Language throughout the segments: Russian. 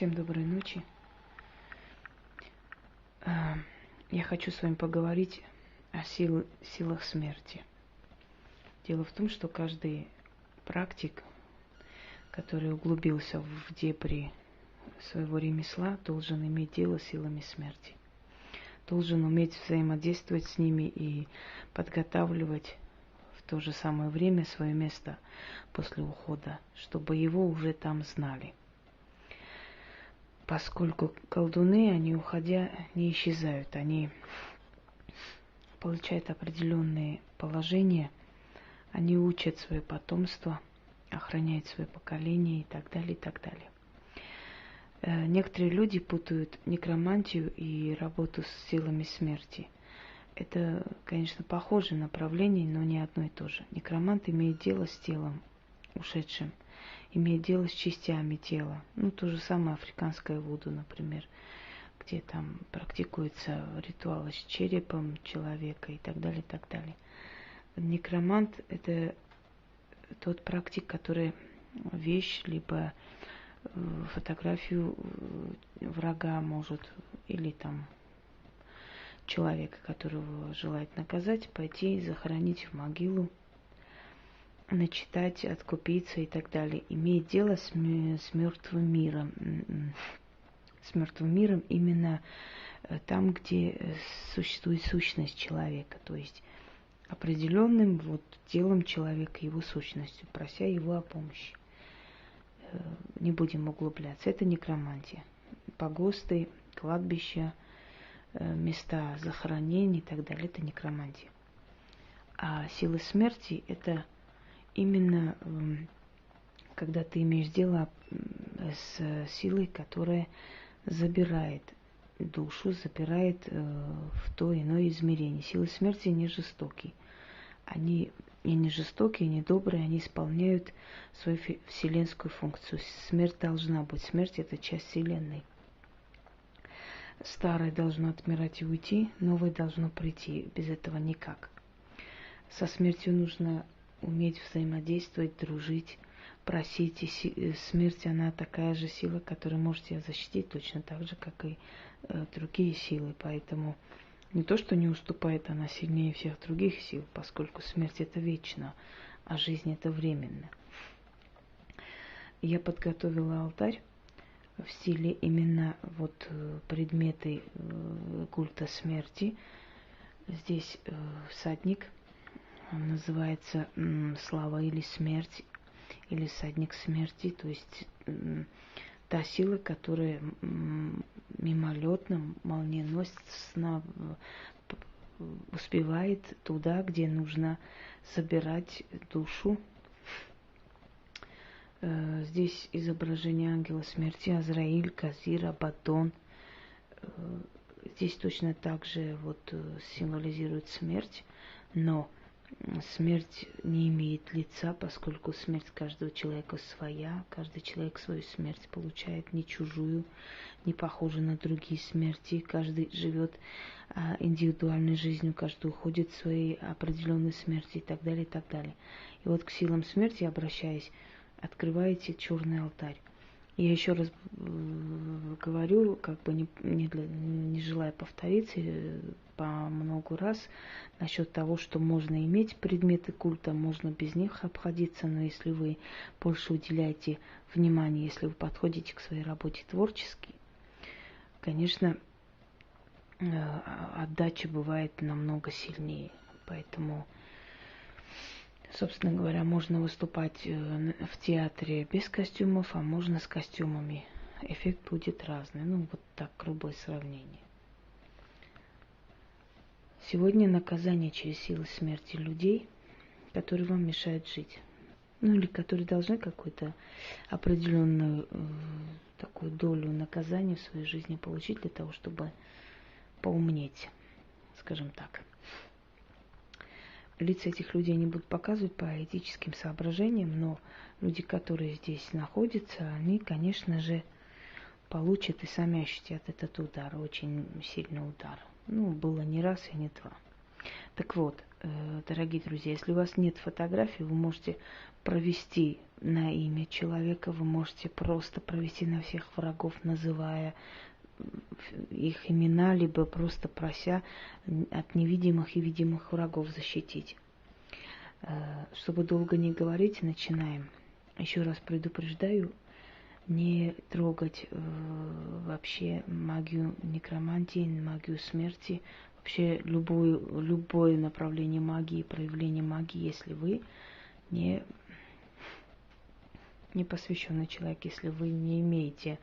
Всем доброй ночи. Я хочу с вами поговорить о силах смерти. Дело в том, что каждый практик, который углубился в дебри своего ремесла, должен иметь дело с силами смерти. Должен уметь взаимодействовать с ними и подготавливать в то же самое время свое место после ухода, чтобы его уже там знали. Поскольку колдуны, они уходя, не исчезают, они получают определенные положения, они учат свое потомство, охраняют свое поколение и так далее, и так далее. Некоторые люди путают некромантию и работу с силами смерти. Это, конечно, похожее направление, но не одно и то же. Некромант имеет дело с телом ушедшим, имеет дело с частями тела. То же самое африканское вуду, например, где там практикуются ритуалы с черепом человека и так далее, и так далее. Некромант – это тот практик, который вещь, либо фотографию врага может, или там человека, которого желает наказать, пойти и захоронить в могилу, начитать, откупиться и так далее. Имеет дело с мертвым миром. С мертвым миром именно там, где существует сущность человека, то есть определенным телом человека, его сущностью, прося его о помощи. Не будем углубляться. Это некромантия. Погосты, кладбища, места захоронений и так далее. Это некромантия. А силы смерти – это именно когда ты имеешь дело с силой, которая забирает душу, забирает в то иное измерение. Силы смерти не жестокие. Они и не жестокие, и не добрые, они исполняют свою вселенскую функцию. Смерть должна быть. Смерть – это часть Вселенной. Старое должно отмирать и уйти, новое должно прийти. Без этого никак. Со смертью нужно уметь взаимодействовать, дружить, просить. И смерть, она такая же сила, которая может тебя защитить точно так же, как и другие силы. Поэтому не то, что не уступает, она сильнее всех других сил, поскольку смерть – это вечно, а жизнь – это временно. Я подготовила алтарь в стиле именно предметы культа смерти. Здесь всадник, он называется слава или смерть, или всадник смерти, то есть та сила, которая мимолетно, молниеносно успевает туда, где нужно забирать душу. Здесь изображение ангела смерти, Азраиль, Казир, Абаддон. Здесь точно так же символизирует смерть, но смерть не имеет лица, поскольку смерть каждого человека своя, каждый человек свою смерть получает, не чужую, не похожую на другие смерти. Каждый живет индивидуальной жизнью, каждый уходит в своей определенной смерти и так далее, и так далее. И к силам смерти, обращаясь, открываете черный алтарь. Я еще раз говорю, не желая повториться по много раз, насчет того, что можно иметь предметы культа, можно без них обходиться, но если вы больше уделяете внимания, если вы подходите к своей работе творчески, конечно, отдача бывает намного сильнее. Поэтому, собственно говоря, можно выступать в театре без костюмов, а можно с костюмами. Эффект будет разный. Так, грубое сравнение. Сегодня наказание через силы смерти людей, которые вам мешают жить. Или которые должны какую-то определенную такую долю наказания в своей жизни получить для того, чтобы поумнеть, скажем так. Лица этих людей не будут показывать по этическим соображениям, но люди, которые здесь находятся, они, конечно же, получат и сами ощутят этот удар, очень сильный удар. Было не раз и не два. Так вот, дорогие друзья, если у вас нет фотографий, вы можете провести на имя человека, вы можете просто провести на всех врагов, называя их имена, либо просто прося от невидимых и видимых врагов защитить. Чтобы долго не говорить, начинаем. Еще раз предупреждаю, не трогать вообще магию некромантии, магию смерти, вообще любое направление магии, проявление магии, если вы не посвященный человек, если вы не имеете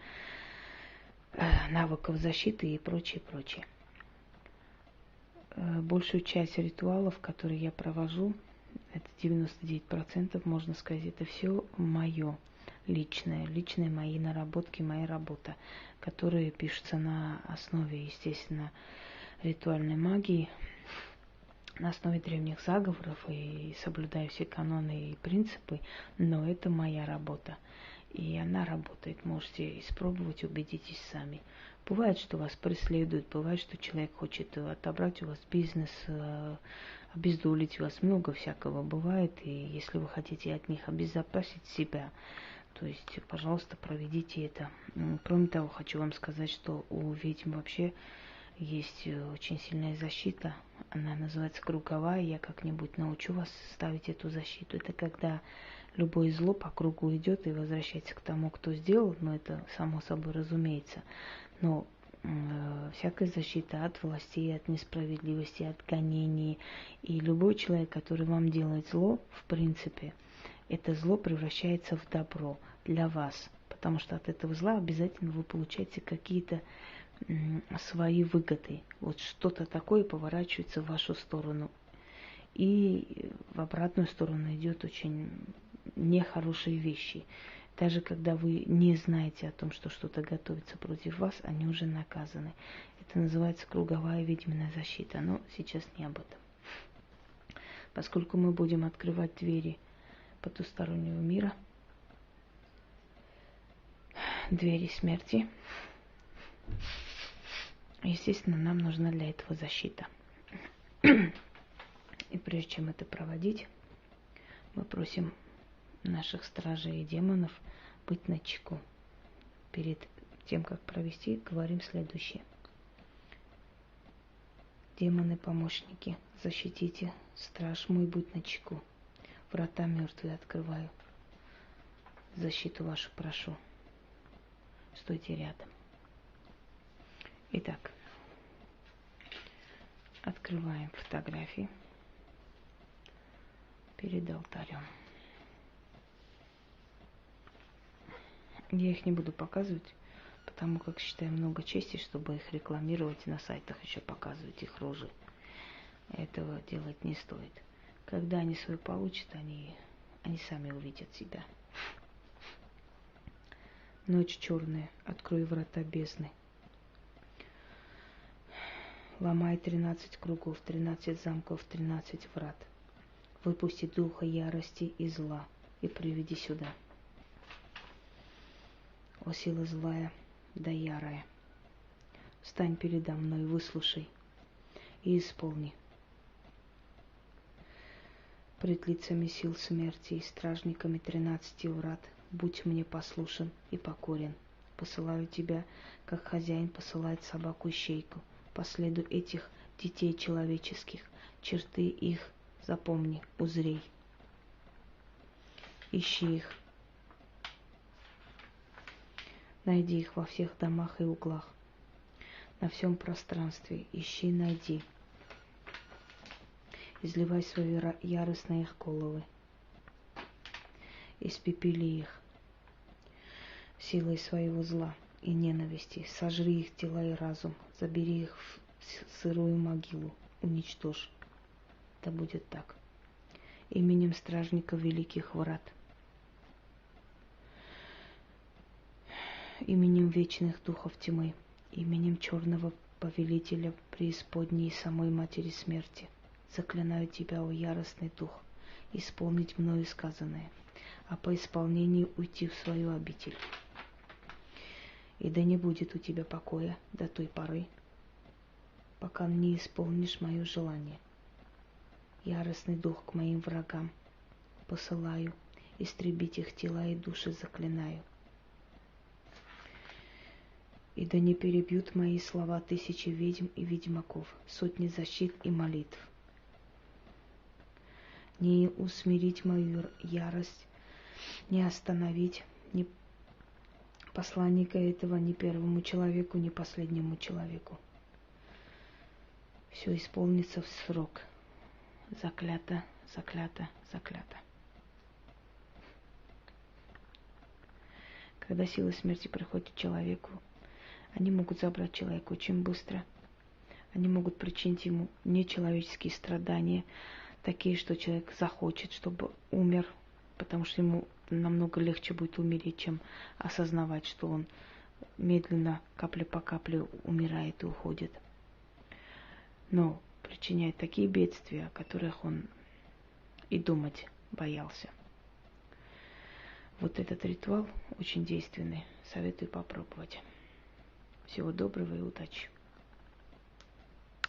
навыков защиты и прочее, прочее. Большую часть ритуалов, которые я провожу, это 99%, можно сказать, это все мое личные мои наработки, моя работа, которые пишутся на основе, естественно, ритуальной магии, на основе древних заговоров и соблюдая все каноны и принципы, но это моя работа. И она работает, можете испробовать, убедитесь сами. Бывает, что вас преследуют, бывает, что человек хочет отобрать у вас бизнес, обездолить вас, много всякого бывает, и если вы хотите от них обезопасить себя, то есть, пожалуйста, проведите это. Кроме того, хочу вам сказать, что у ведьм вообще есть очень сильная защита. Она называется круговая. Я как-нибудь научу вас ставить эту защиту. Это когда любое зло по кругу идет и возвращается к тому, кто сделал. Но это само собой разумеется. Но всякая защита от властей, от несправедливости, от гонений. И любой человек, который вам делает зло, в принципе, это зло превращается в добро для вас. Потому что от этого зла обязательно вы получаете какие-то свои выгоды. Вот что-то такое поворачивается в вашу сторону. И в обратную сторону идет очень нехорошие вещи. Даже когда вы не знаете о том, что что-то готовится против вас, они уже наказаны. Это называется круговая ведьминая защита. Но сейчас не об этом. Поскольку мы будем открывать двери потустороннего мира, двери смерти, естественно, нам нужна для этого защита. И прежде чем это проводить, мы просим наших стражей и демонов быть начеку. Перед тем, как провести, говорим следующее. Демоны-помощники, защитите, страж мой, будь начеку. Врата мертвые открываю. Защиту вашу прошу. Стойте рядом. Итак, открываем фотографии перед алтарем. Я их не буду показывать, потому как считаю много чести, чтобы их рекламировать и на сайтах еще показывать их рожи. Этого делать не стоит. Когда они свою получат, они сами увидят себя. Ночь черная, открой врата бездны. Ломай 13 кругов, 13 замков, 13 врат. Выпусти духа ярости и зла и приведи сюда. О сила злая да ярая, встань передо мной, выслушай и исполни. Пред лицами сил смерти и стражниками 13 врат будь мне послушен и покорен. Посылаю тебя, как хозяин посылает собаку-ищейку. По следу этих детей человеческих, черты их запомни, узрей. Ищи их. Найди их во всех домах и углах. На всем пространстве ищи, найди. Изливай свои яростные их головы. Испепели их силой своего зла и ненависти. Сожри их тела и разум. Забери их в сырую могилу. Уничтожь. Да будет так. Именем стражника великих врат. Именем вечных духов тьмы. Именем черного повелителя преисподней и самой матери смерти. Заклинаю тебя, о яростный дух, исполнить мною сказанное, а по исполнению уйти в свою обитель. И да не будет у тебя покоя до той поры, пока не исполнишь мое желание. яростный дух к моим врагам посылаю, истребить их тела и души заклинаю. И да не перебьют мои слова тысячи ведьм и ведьмаков, сотни защит и молитв. Не усмирить мою ярость, не остановить ни посланника этого ни первому человеку, ни последнему человеку. Все исполнится в срок. Заклято, заклято, заклято. Когда сила смерти приходит к человеку, они могут забрать человека очень быстро. Они могут причинить ему нечеловеческие страдания, такие, что человек захочет, чтобы умер, потому что ему намного легче будет умереть, чем осознавать, что он медленно, капля по капле умирает и уходит. Но причиняет такие бедствия, о которых он и думать боялся. Вот этот ритуал очень действенный. Советую попробовать. Всего доброго и удачи.